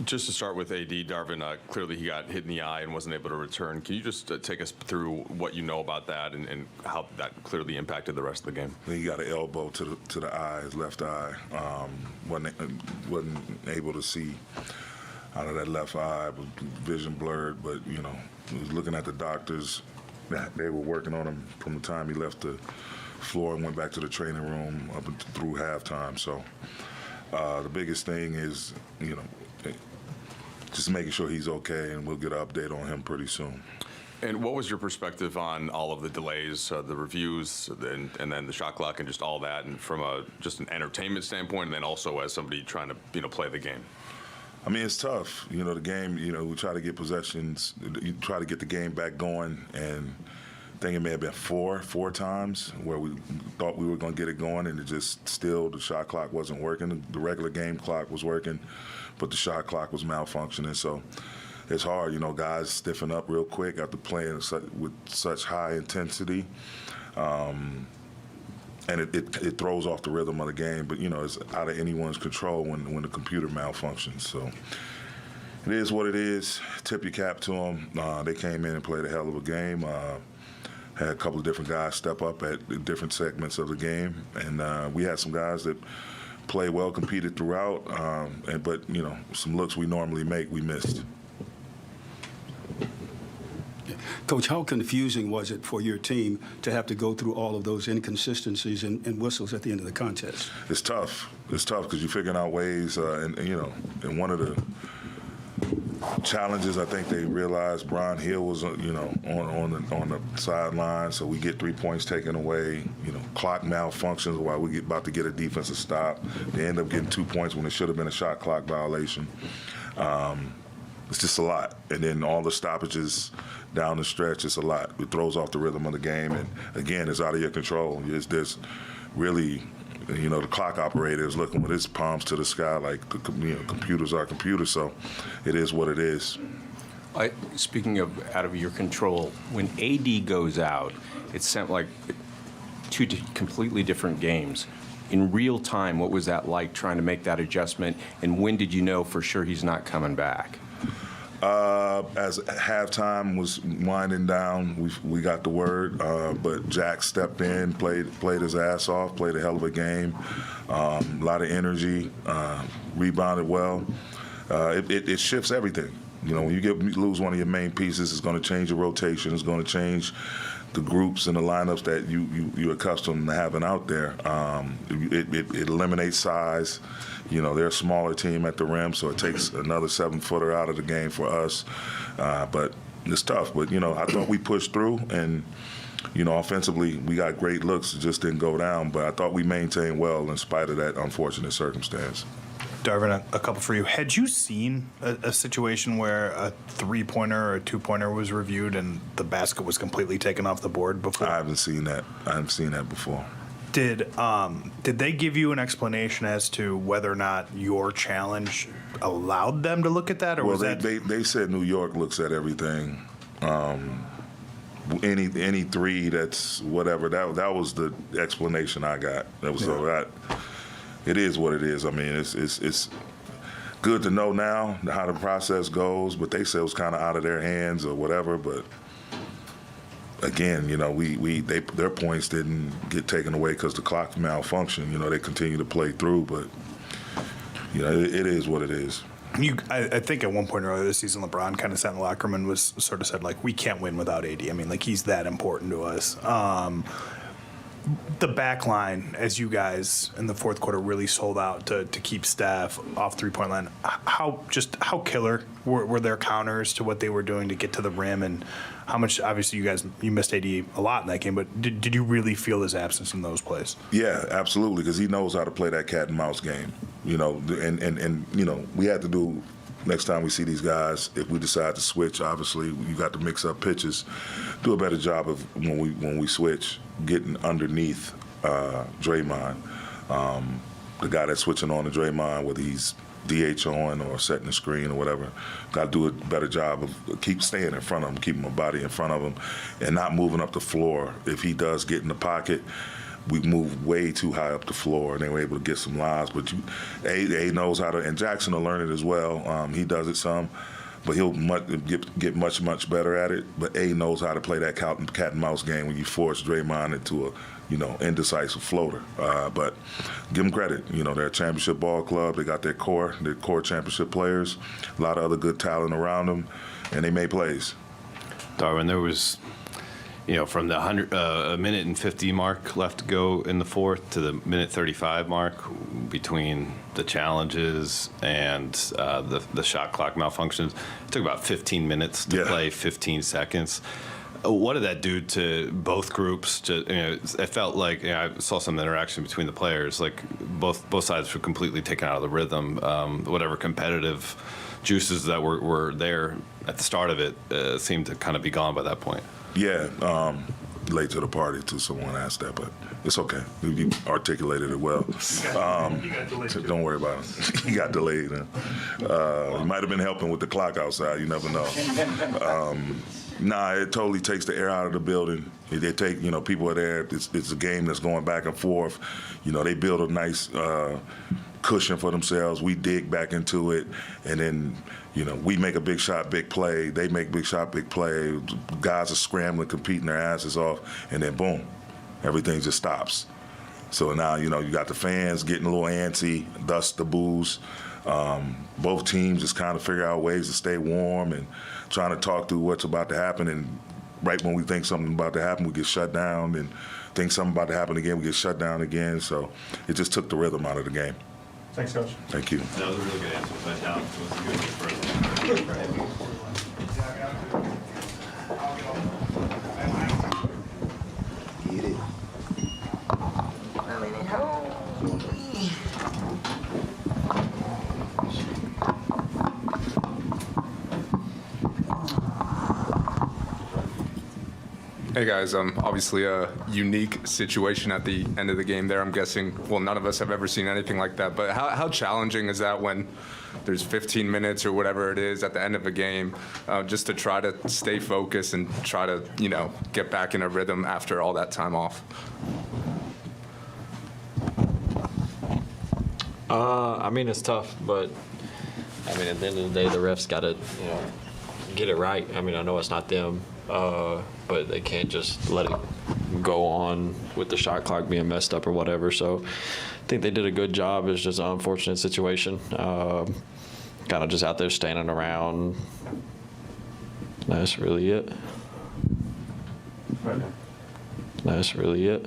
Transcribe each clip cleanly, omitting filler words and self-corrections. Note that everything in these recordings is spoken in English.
Just to start with AD, Darvin, clearly he got hit in the eye and wasn't able to return. Can you just take us through what you know about that and how that clearly impacted the rest of the game? He got an elbow to the eye, his left eye. Wasn't able to see out of that left eye, vision blurred. But he was looking at the doctors. They were working on him from the time he left the floor and went back to the training room up through halftime. So the biggest thing is, just making sure he's okay, and we'll get an update on him pretty soon. And what was your perspective on all of the delays, the reviews, and then the shot clock and just all that, and from just an entertainment standpoint, and then also as somebody trying to play the game? I mean, it's tough. The game, we try to get possessions, you try to get the game back going, and I think it may have been four times where we thought we were going to get it going, and it just still, the shot clock wasn't working. The regular game clock was working, but the shot clock was malfunctioning. So it's hard. Guys stiffen up real quick after playing with such high intensity. And it throws off the rhythm of the game, but it's out of anyone's control when the computer malfunctions. So it is what it is. Tip your cap to them. They came in and played a hell of a game. Had a couple of different guys step up at different segments of the game, and we had some guys that played well, competed throughout, but some looks we normally make, we missed. Coach, how confusing was it for your team to have to go through all of those inconsistencies and whistles at the end of the contest? It's tough. It's tough because you're figuring out ways, and one of the challenges I think they realized, Brian Hill was on the sideline, so we get 3 points taken away. Clock malfunctions while we get about to get a defensive stop. They end up getting 2 points when it should have been a shot clock violation. It's just a lot. And then all the stoppages down the stretch, it's a lot. It throws off the rhythm of the game. And, again, it's out of your control. There's really, the clock operator is looking with his palms to the sky like computers are computers. So it is what it is. Speaking of out of your control, when AD goes out, it sounds like two completely different games. In real time, what was that like trying to make that adjustment? And when did you know for sure he's not coming back? As halftime was winding down, we got the word, but Jack stepped in, played his ass off, played a hell of a game, a lot of energy, rebounded well. It shifts everything. When you lose one of your main pieces, it's going to change your rotation. It's going to change the groups and the lineups that you're accustomed to having out there. It eliminates size. They're a smaller team at the rim, so it takes another 7-footer out of the game for us. But it's tough. But, I thought we pushed through, and, offensively we got great looks. It just didn't go down. But I thought we maintained well in spite of that unfortunate circumstance. Darvin, a couple for you. Had you seen a situation where a 3-pointer or a 2-pointer was reviewed and the basket was completely taken off the board before? I haven't seen that. Before. Did they give you an explanation as to whether or not your challenge allowed them to look at that, or well, was that? They said New York looks at everything. Any three that's whatever. That was the explanation I got. That was so that. It is what it is. I mean, it's good to know now how the process goes, but they said it was kind of out of their hands or whatever. But again, their points didn't get taken away because the clock malfunctioned. They continue to play through, but it is what it is. I think at one point earlier this season, LeBron kind of sat in the locker room and was sort of said, like, we can't win without AD. I mean, like, he's that important to us. The back line, as you guys in the fourth quarter really sold out to keep Steph off three-point line, how killer were their counters to what they were doing to get to the rim, and how much, obviously you missed AD a lot in that game, but did you really feel his absence in those plays? Yeah, absolutely, because he knows how to play that cat and mouse game, and we had to do, next time we see these guys, if we decide to switch, obviously you got to mix up pitches, do a better job of when we switch, getting underneath Draymond, the guy that's switching on to Draymond, whether he's DH on or setting the screen or whatever. Got to do a better job of keep staying in front of him, keeping my body in front of him, and not moving up the floor. If he does get in the pocket, we moved way too high up the floor, and they were able to get some lives. But A knows how to, and Jackson will learn it as well. He does it some, but he'll get much better at it. But A knows how to play that cat and mouse game when you force Draymond into a indecisive floater. But give them credit. They're a championship ball club. They got their core championship players, a lot of other good talent around them, and they made plays. Darwin, there was, from the 1 minute and 50 mark left to go in the fourth to the minute 35 mark, between the challenges and the shot clock malfunctions, it took about 15 minutes to play 15 seconds. What did that do to both groups? It felt like I saw some interaction between the players. Like both sides were completely taken out of the rhythm. Whatever competitive juices that were there at the start of it seemed to kind of be gone by that point. Yeah, late to the party too. Someone asked that, but it's okay. You articulated it well. Don't worry about it. He got delayed. He might have been helping with the clock outside. You never know. Nah, it totally takes the air out of the building. They take, people are there. It's a game that's going back and forth. They build a nice cushion for themselves. We dig back into it, and then, we make a big shot, big play. They make big shot, big play. Guys are scrambling, competing their asses off, and then boom, everything just stops. So now, you got the fans getting a little antsy, thus the boos. Both teams just kind of figure out ways to stay warm and trying to talk through what's about to happen. And right when we think something about to happen, we get shut down. And think something about to happen again, we get shut down again. So it just took the rhythm out of the game. Thanks, Coach. Thank you. That was a really good answer. But now, it was a good Get it. Hey guys, obviously a unique situation at the end of the game there. I'm guessing, well, none of us have ever seen anything like that, but how challenging is that when there's 15 minutes or whatever it is at the end of a game, just to try to stay focused and try to, get back in a rhythm after all that time off? It's tough, but at the end of the day, the refs got to, get it right. I know it's not them, but they can't just let it go on with the shot clock being messed up or whatever. So I think they did a good job. It's just an unfortunate situation. Kind of just out there standing around. That's really it. That's really it.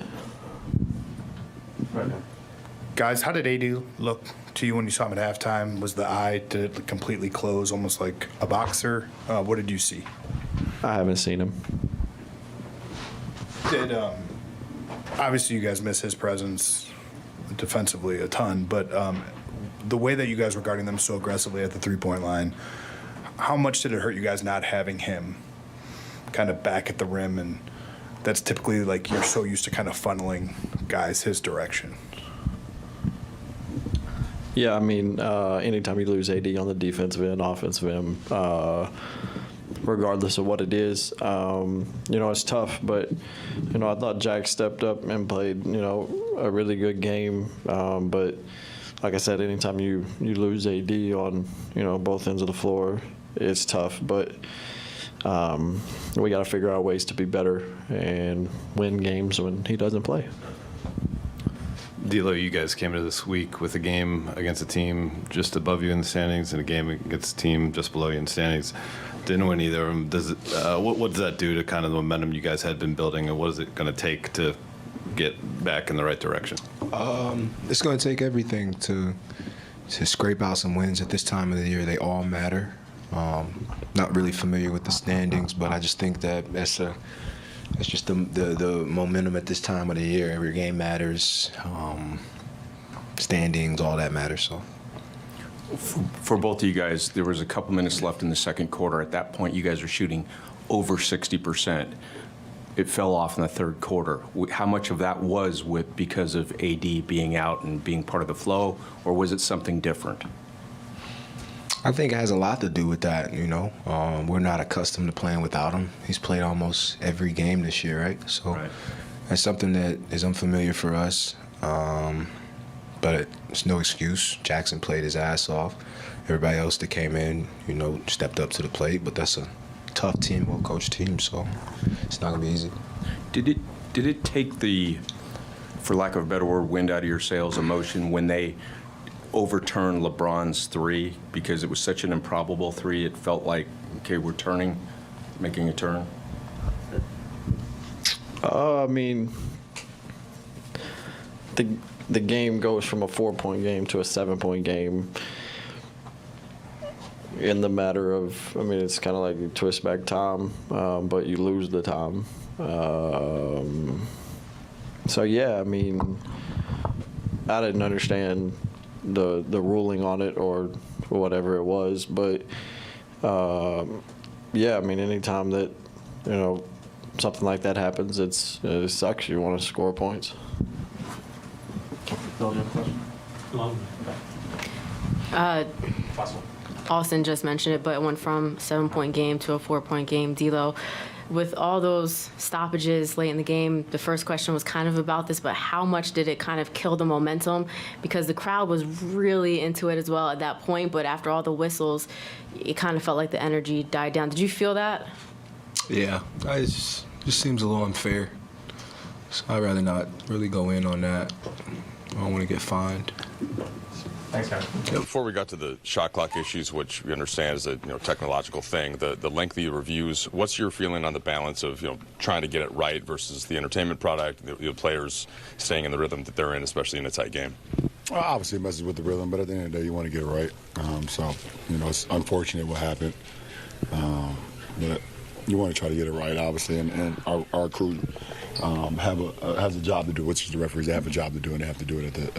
Guys, how did AD look to you when you saw him at halftime? Was the eye, did it completely close, almost like a boxer? What did you see? I haven't seen him. Obviously you guys miss his presence defensively a ton, but the way that you guys were guarding them so aggressively at the three-point line, how much did it hurt you guys not having him kind of back at the rim? And that's typically like you're so used to kind of funneling guys his direction. Yeah, anytime you lose AD on the defensive end, offensive end, regardless of what it is, it's tough. But, I thought Jack stepped up and played, a really good game. But like I said, anytime you lose AD on, both ends of the floor, it's tough. But we got to figure out ways to be better and win games when he doesn't play. D'Lo, you guys came into this week with a game against a team just above you in the standings and a game against a team just below you in the standings. Didn't win either of them. What does that do to kind of the momentum you guys had been building, and what is it going to take to get back in the right direction? It's going to take everything to scrape out some wins at this time of the year. They all matter. Not really familiar with the standings, but I just think that that's just the momentum at this time of the year. Every game matters. Standings, all that matters. So, For both of you guys, there was a couple minutes left in the second quarter. At that point, you guys were shooting over 60%. It fell off in the third quarter. How much of that was because of AD being out and being part of the flow, or was it something different? I think it has a lot to do with that, We're not accustomed to playing without him. He's played almost every game this year, right? So, Right. That's something that is unfamiliar for us, but it's no excuse. Jackson played his ass off. Everybody else that came in, stepped up to the plate, but that's a tough team, well-coached team, so it's not going to be easy. Did it take the, for lack of a better word, wind out of your sails, emotion when they overturned LeBron's three because it was such an improbable three? It felt like, okay, we're making a turn. I mean, the game goes from a 4-point game to a 7-point game in the matter of, I mean, it's kind of like you twist back time, but you lose the time. So yeah, I mean, I didn't understand the ruling on it or whatever it was, but yeah, I mean, anytime that something like that happens, it sucks. You want to score points. Austin just mentioned it, but it went from 7-point game to a 4-point game. D'Lo, with all those stoppages late in the game, the first question was kind of about this, but how much did it kind of kill the momentum? Because the crowd was really into it as well at that point, but after all the whistles, it kind of felt like the energy died down. Did you feel that? Yeah, it just seems a little unfair. So I'd rather not really go in on that. I don't want to get fined. Thanks, guys. Before we got to the shot clock issues, which we understand is a technological thing, the lengthy reviews, what's your feeling on the balance of trying to get it right versus the entertainment product, the players staying in the rhythm that they're in, especially in a tight game? Well, obviously it messes with the rhythm, but at the end of the day, you want to get it right. So it's unfortunate what happened, but you want to try to get it right, obviously, and our crew has a job to do, which is the referees. They have a job to do, and they have to do it at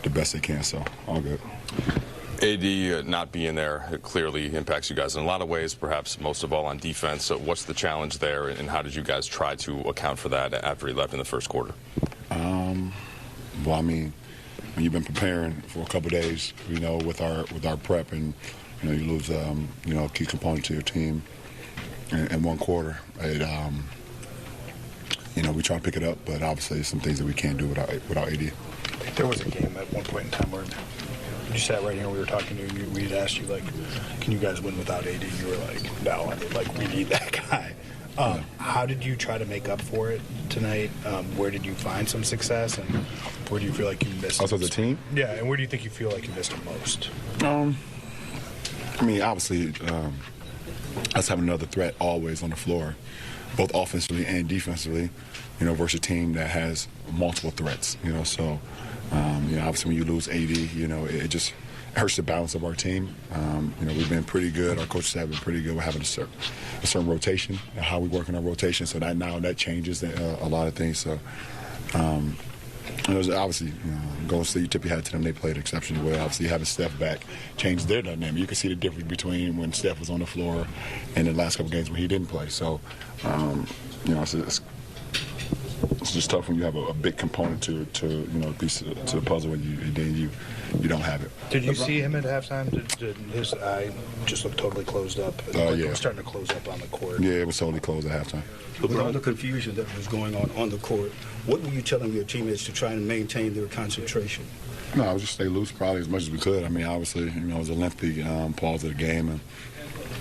the best they can, so all good. AD not being there, it clearly impacts you guys in a lot of ways, perhaps most of all on defense. So what's the challenge there, and how did you guys try to account for that after he left in the first quarter? Well, I mean, when you've been preparing for a couple of days, with our prep, and you lose a key component to your team in one quarter, we try to pick it up, but obviously there's some things that we can't do without AD. There was a game at one point in time where you sat right here and we were talking to you, and we had asked you, like, can you guys win without AD? And you were like, no, we need that guy. How did you try to make up for it tonight? Where did you find some success, and where do you feel like you missed? Also, the team? Yeah, and where do you think you feel like you missed the most? I mean, obviously, us having another threat always on the floor, both offensively and defensively, versus a team that has multiple threats, so, obviously when you lose AD, it just hurts the balance of our team. We've been pretty good. Our coaches have been pretty good with having a certain rotation, and how we work in our rotation, so that changes a lot of things, so. It was obviously, Golden State, you tip your hat to them. They played exceptionally well. Obviously, having Steph back changed their dynamic. You can see the difference between when Steph was on the floor and the last couple games when he didn't play. So, it's just tough when you have a big component to piece to the puzzle, and then you don't have it. Did you see him at halftime? Did his eye just look totally closed up? Yeah. It was starting to close up on the court. Yeah, it was totally closed at halftime. With all the confusion that was going on the court, what were you telling your teammates to try and maintain their concentration? No, I was just stay loose probably as much as we could. I mean, obviously, it was a lengthy pause of the game,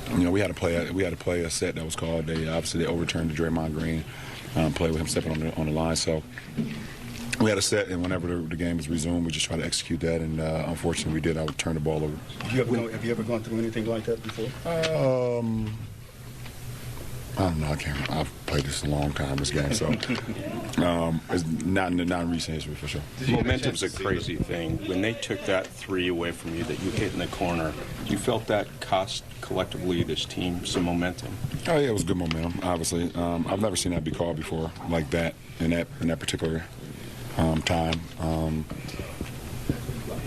and we had to play a set that was called. They overturned the Draymond Green play with him stepping on the line. So we had a set, and whenever the game was resumed, we just tried to execute that. And unfortunately, we did. I would turn the ball over. Have you ever gone through anything like that before? I don't know. I can't remember. I've played this a long time, this game, so it's not in recent history for sure. Momentum's a crazy thing. When they took that three away from you that you hit in the corner, you felt that cost collectively this team some momentum? Oh yeah, it was good momentum. Obviously, I've never seen that be called before like that in that particular time.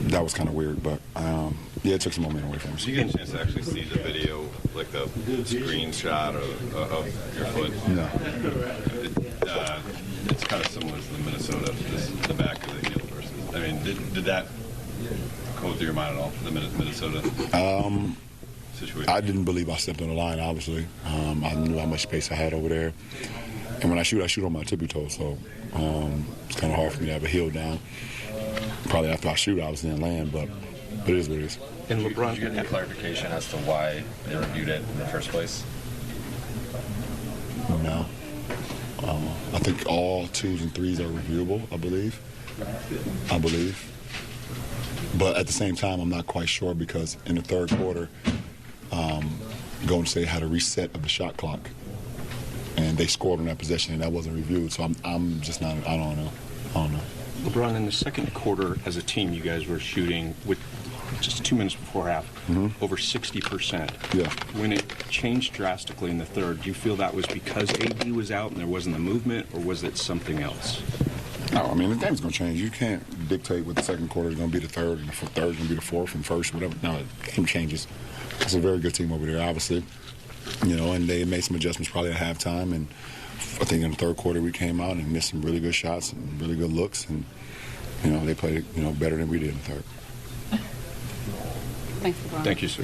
That was kind of weird, but yeah, it took some momentum away from us. Did you get a chance to actually see the video, like the screenshot of your foot? No. It's kind of similar to the Minnesota, just the back of the heel versus. I mean, did that go through your mind at all, the Minnesota situation? I didn't believe I stepped on the line, obviously. I knew how much space I had over there. And when I shoot on my tippy toe, so It's kind of hard for me to have a heel down. Probably after I shoot, I was in land, but it is what it is. And LeBron, did you get any clarification as to why they reviewed it in the first place? No. I think all 2s and 3s are reviewable, I believe. But at the same time, I'm not quite sure because in the third quarter, Golden State had a reset of the shot clock. And they scored on that possession, and that wasn't reviewed. So I'm just not, I don't know. LeBron, in the second quarter, as a team, you guys were shooting with just 2 minutes before half, over 60%. Yeah. When it changed drastically in the third, do you feel that was because AD was out and there wasn't the movement, or was it something else? No, I mean, the game's going to change. You can't dictate what the second quarter is going to be the third, and the third is going to be the fourth, and first, whatever. No, the game changes. It's a very good team over there, obviously. And they made some adjustments probably at halftime, and I think in the third quarter we came out and missed some really good shots and really good looks, and, they played, better than we did in the third. Thanks, LeBron. Thank you, sir.